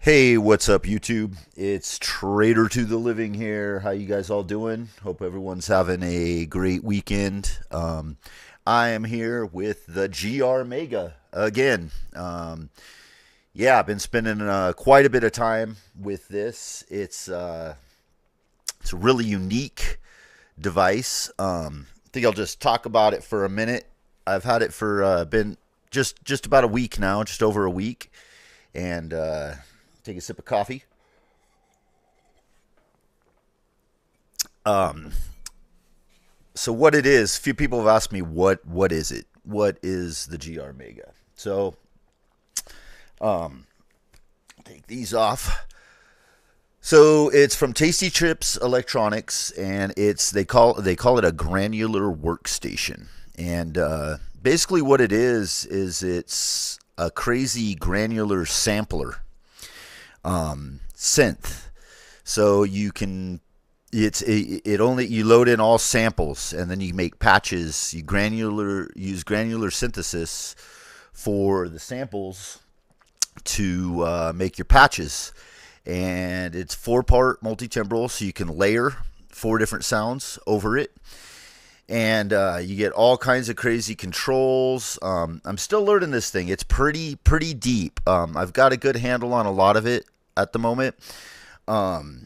Hey, what's up, YouTube? It's Trader to the Living here. How you guys all doing? Hope everyone's having a great weekend. I am here with the GR Mega again. Yeah, I've been spending quite a bit of time with this. It's a really unique device. I think I'll just talk about it for a minute. I've had it for been just about a week now, just over a week, and take a sip of coffee. Um, so what it is, a few people have asked me what is it? What is the GR Mega? So um, take these off. So it's from Tasty Chips Electronics, and they call it a granular workstation. And basically, what it is it's a crazy granular sampler synth. So you can it only you load in all samples and then you make patches. You granular use granular synthesis for the samples to make your patches, and it's four-part multi-timbral, so you can layer four different sounds over it, and you get all kinds of crazy controls. I'm still learning this thing. It's pretty deep. I've got a good handle on a lot of it at the moment.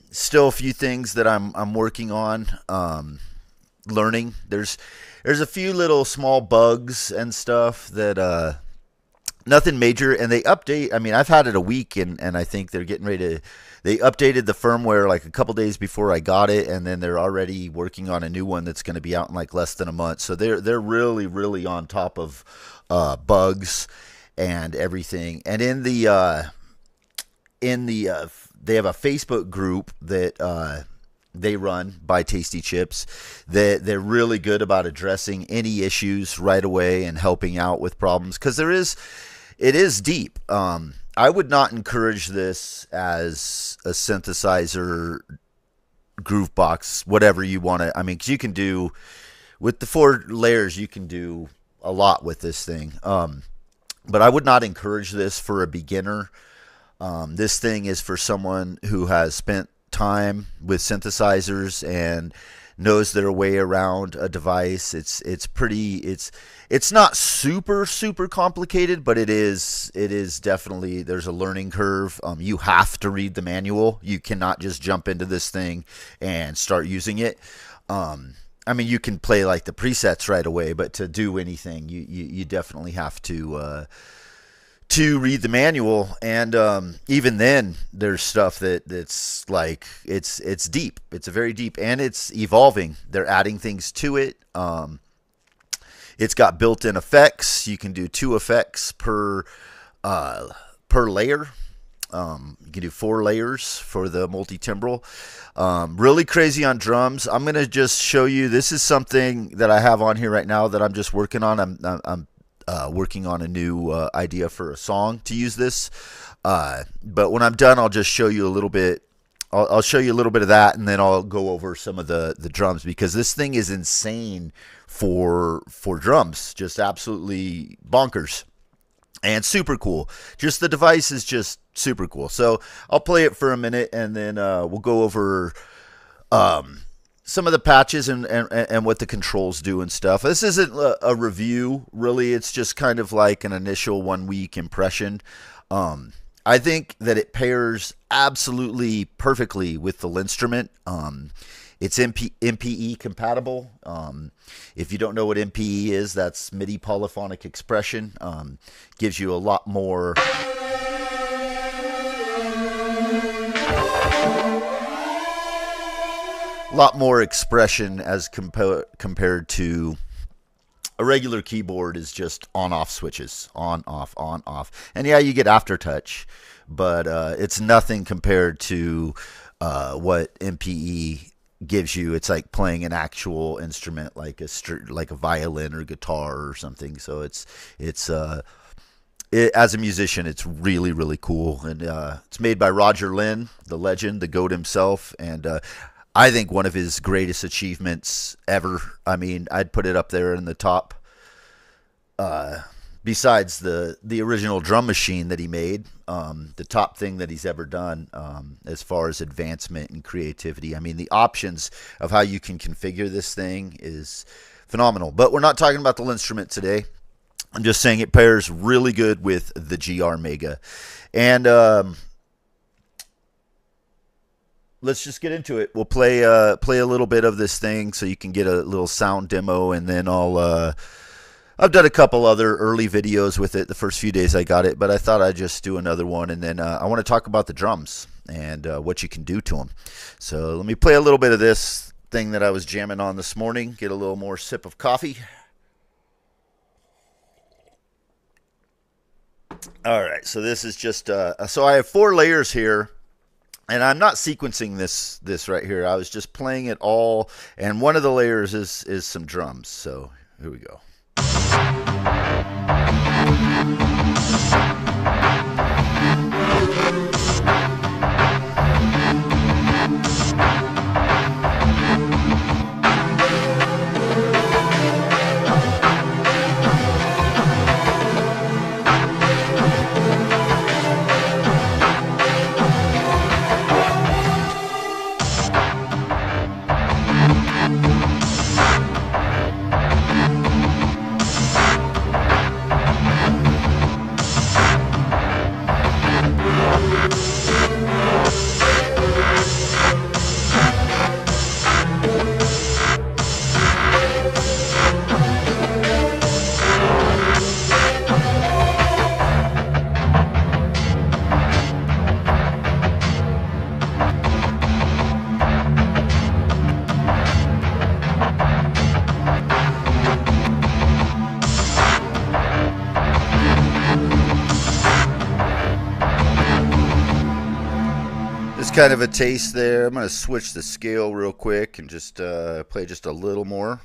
Still a few things that I'm working on, learning. There's a few little small bugs and stuff that nothing major, and they update. I mean, I've had it a week, and I think they're getting ready to. They updated the firmware like a couple days before I got it, and then they're already working on a new one that's going to be out in like less than a month. So they're really on top of bugs and everything. And in the they have a Facebook group that they run by Tasty Chips. They're really good about addressing any issues right away and helping out with problems, because it is deep. I would not encourage this as a synthesizer, groove box, whatever you want to. I mean, 'cause you can do with the four layers, you can do a lot with this thing. But I would not encourage this for a beginner. This thing is for someone who has spent time with synthesizers and knows their way around a device. It's not super complicated, but it is definitely, there's a learning curve. You have to read the manual. You cannot just jump into this thing and start using it. I mean, you can play like the presets right away, but to do anything, you definitely have to read the manual. And even then, there's stuff that's like it's deep. It's a very deep, and it's evolving. They're adding things to it. It's got built-in effects. You can do two effects per layer. You can do four layers for the multi-timbral. Really crazy on drums. I'm gonna just show you. This is something that I have on here right now that I'm just working on. I'm working on a new idea for a song to use this. But when I'm done, I'll just show you a little bit. I'll show you a little bit of that, and then I'll go over some of the drums, because this thing is insane for drums. Just absolutely bonkers and super cool. Just the device is just super cool. So I'll play it for a minute, and then we'll go over some of the patches and what the controls do and stuff. This isn't a review, really. It's just kind of like an initial 1 week impression. I think that it pairs absolutely perfectly with the instrument. It's MPE compatible. If you don't know what MPE is, that's MIDI polyphonic expression. Gives you a lot more expression as compared to a regular keyboard. Is just on-off switches, on-off. And yeah, you get aftertouch, but it's nothing compared to what MPE gives you. It's like playing an actual instrument, like a violin or guitar or something. So as a musician, it's really cool. And it's made by Roger Lynn, the legend, the GOAT himself, and I think one of his greatest achievements ever. I mean, I'd put it up there in the top besides the original drum machine that he made, the top thing that he's ever done as far as advancement and creativity. I mean, the options of how you can configure this thing is phenomenal. But we're not talking about the instrument today. I'm just saying it pairs really good with the GR Mega. And let's just get into it. We'll play a little bit of this thing so you can get a little sound demo, and then I've done a couple other early videos with it the first few days I got it, but I thought I'd just do another one, and then I want to talk about the drums and what you can do to them. So let me play a little bit of this thing that I was jamming on this morning, get a little more sip of coffee. All right, so this is just, so I have 4 layers here, and I'm not sequencing this right here. I was just playing it all, and one of the layers is some drums, so here we go. Kind of a taste there. I'm going to switch the scale real quick and just play just a little more.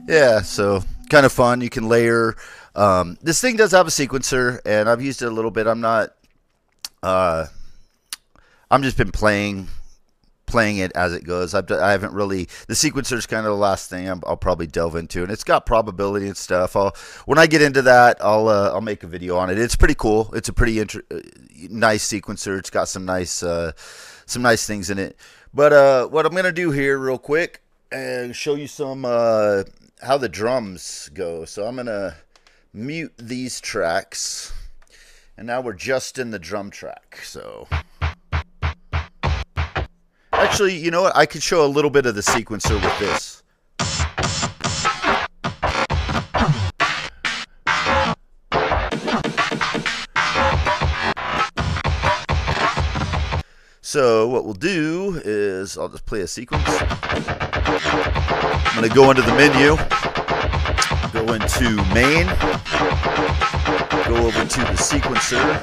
Yeah, so kind of fun. You can layer. This thing does have a sequencer, and I've used it a little bit. I'm not. I'm just been playing it as it goes. I haven't really. The sequencer is kind of the last thing I'll probably delve into, and it's got probability and stuff. When I get into that, I'll make a video on it. It's pretty cool. It's a pretty nice sequencer. It's got some nice things in it. But what I'm gonna do here real quick and show you some how the drums go. So I'm gonna mute these tracks, and now we're just in the drum track. So actually, you know what? I could show a little bit of the sequencer with this. So what we'll do is I'll just play a sequence. I'm going to go into the menu, go into main, go over to the sequencer,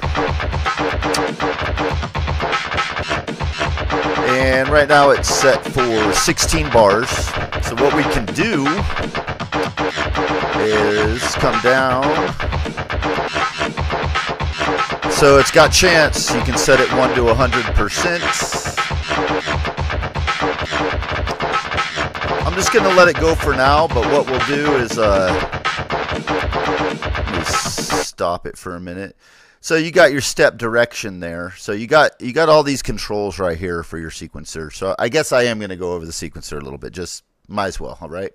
and right now it's set for 16 bars. So what we can do is come down. So it's got chance. You can set it 1 to 100%. I'm just going to let it go for now, but what we'll do is let me stop it for a minute. So you got your step direction there. So you got all these controls right here for your sequencer. So I guess I am going to go over the sequencer a little bit. Just might as well. All right.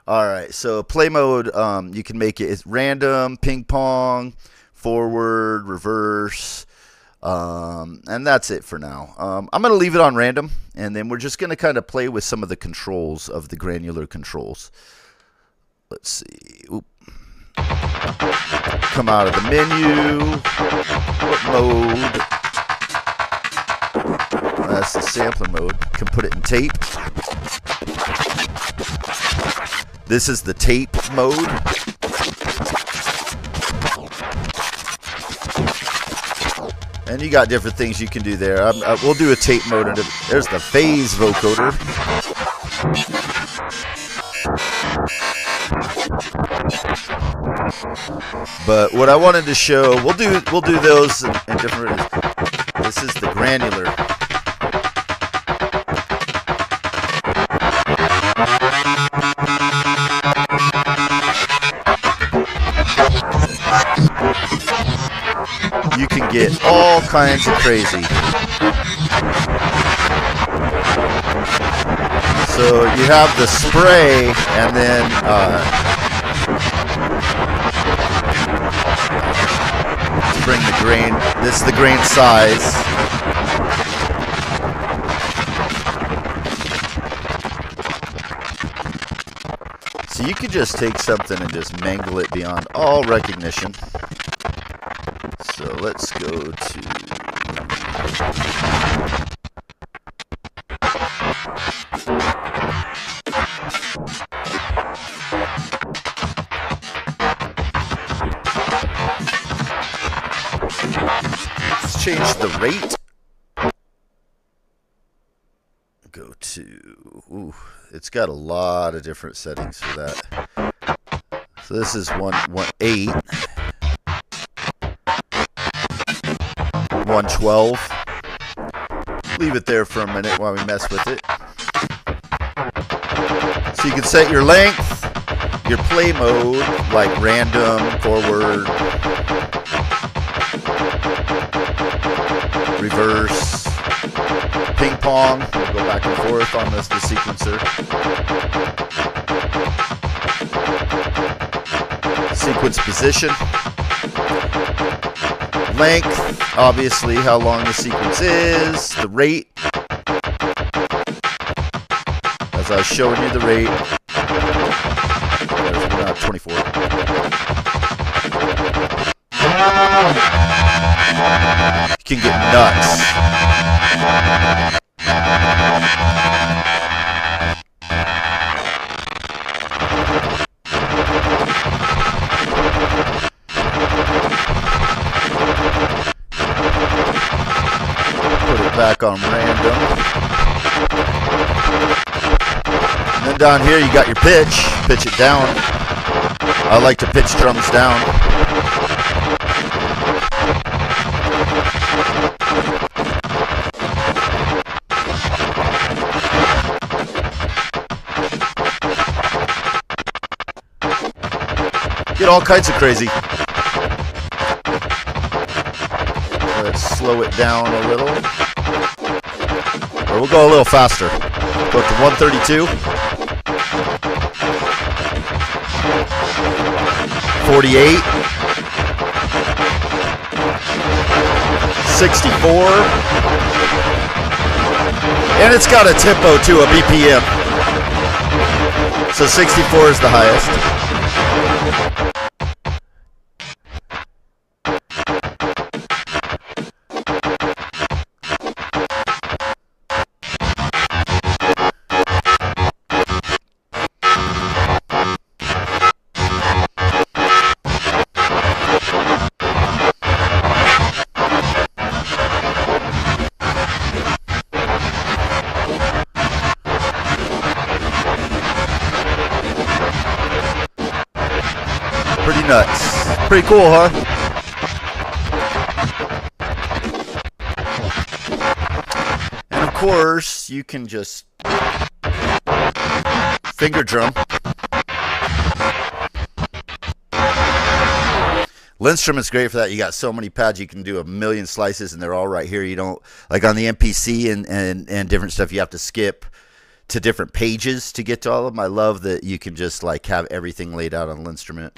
All right. So play mode, you can make it's random, ping pong, forward, reverse, and that's it for now. I'm going to leave it on random, and then we're just going to kind of play with some of the controls of the granular controls. Let's see. Oop. Come out of the menu. What mode? That's the sampler mode. Can put it in tape. This is the tape mode. And you got different things you can do there. We'll do a tape mode. There's the phase vocoder. But what I wanted to show, we'll do those in different. This is the granular. You can get all kinds of crazy. So you have the spray, and then to bring the grain. This is the grain size. So you could just take something and just mangle it beyond all recognition. So let's go to let's change the rate. Go to, ooh, it's got a lot of different settings for that. So this is 118. 112. Leave it there for a minute while we mess with it. So you can set your length, your play mode, like random, forward, reverse, ping pong. We'll go back and forth on the sequencer. Sequence position. Length, obviously how long the sequence is, the rate, as I was showing you the rate, there's 24. You can get nuts. Back on random. And then down here you got your pitch. Pitch it down. I like to pitch drums down. Get all kinds of crazy. Let's slow it down a little. Or we'll go a little faster. Go to 132. 48. 64. And it's got a tempo too, a BPM. So 64 is the highest. Pretty nuts. Pretty cool, huh? And of course, you can just finger drum. Lindström's great for that. You got so many pads, you can do a million slices, and they're all right here. You don't, like on the MPC and different stuff, you have to skip to different pages to get to all of them. I love that you can just like have everything laid out on Lindström.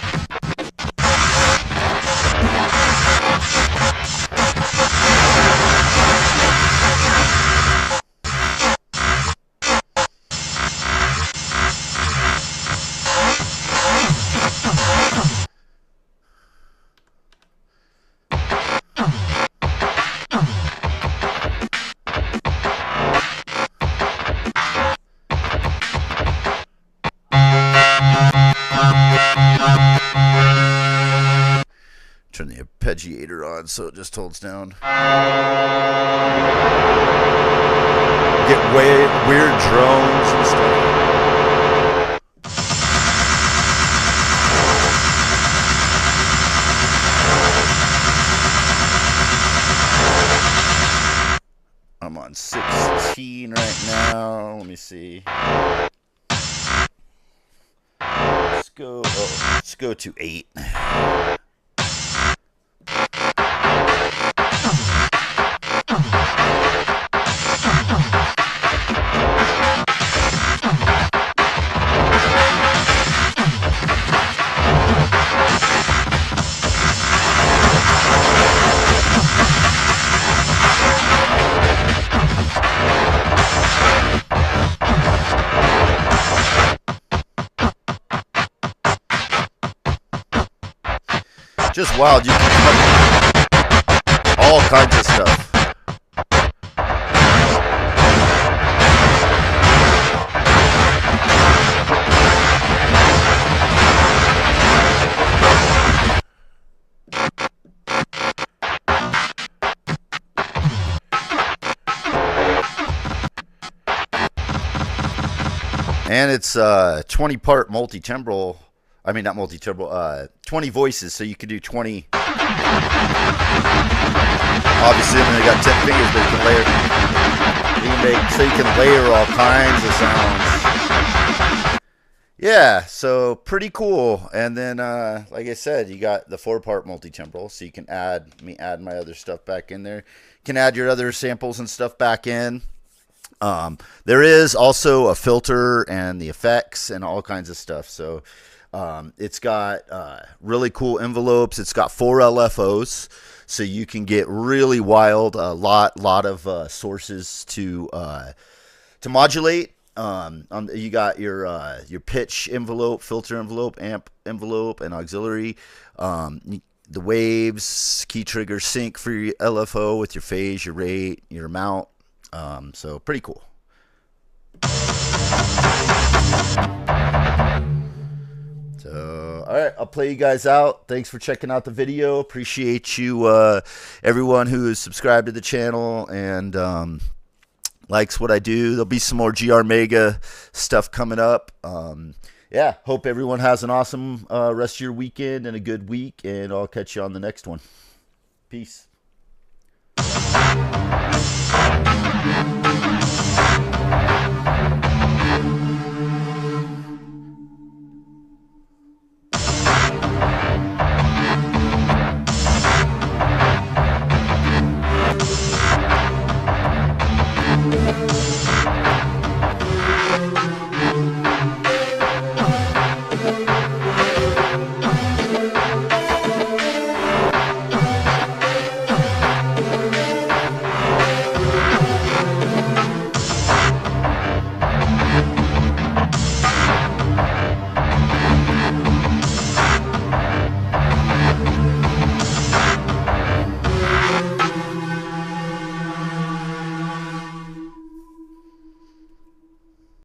Turn the arpeggiator on so it just holds down. Get weird drones and stuff. I'm on 16 right now. Let me see. Let's go to 8. Just wild. You can cut all kinds of stuff. And it's 20-part multi-timbral. I mean, not multi-timbral, 20 voices, so you can do 20. Obviously, when they got 10 fingers, but you can layer. You can layer all kinds of sounds. Yeah, so pretty cool. And then, like I said, you got the 4-part multi-timbral, so you can add my other stuff back in there. You can add your other samples and stuff back in. There is also a filter and the effects and all kinds of stuff. So. It's got really cool envelopes. It's got 4 LFOs, so you can get really wild. A lot of sources to modulate. You got your pitch envelope, filter envelope, amp envelope, and auxiliary. The waves, key trigger, sync for your LFO with your phase, your rate, your amount. So pretty cool. So, all right, I'll play you guys out. Thanks for checking out the video. Appreciate you, everyone who is subscribed to the channel and likes what I do. There'll be some more GR Mega stuff coming up. Yeah, hope everyone has an awesome rest of your weekend and a good week, and I'll catch you on the next one. Peace.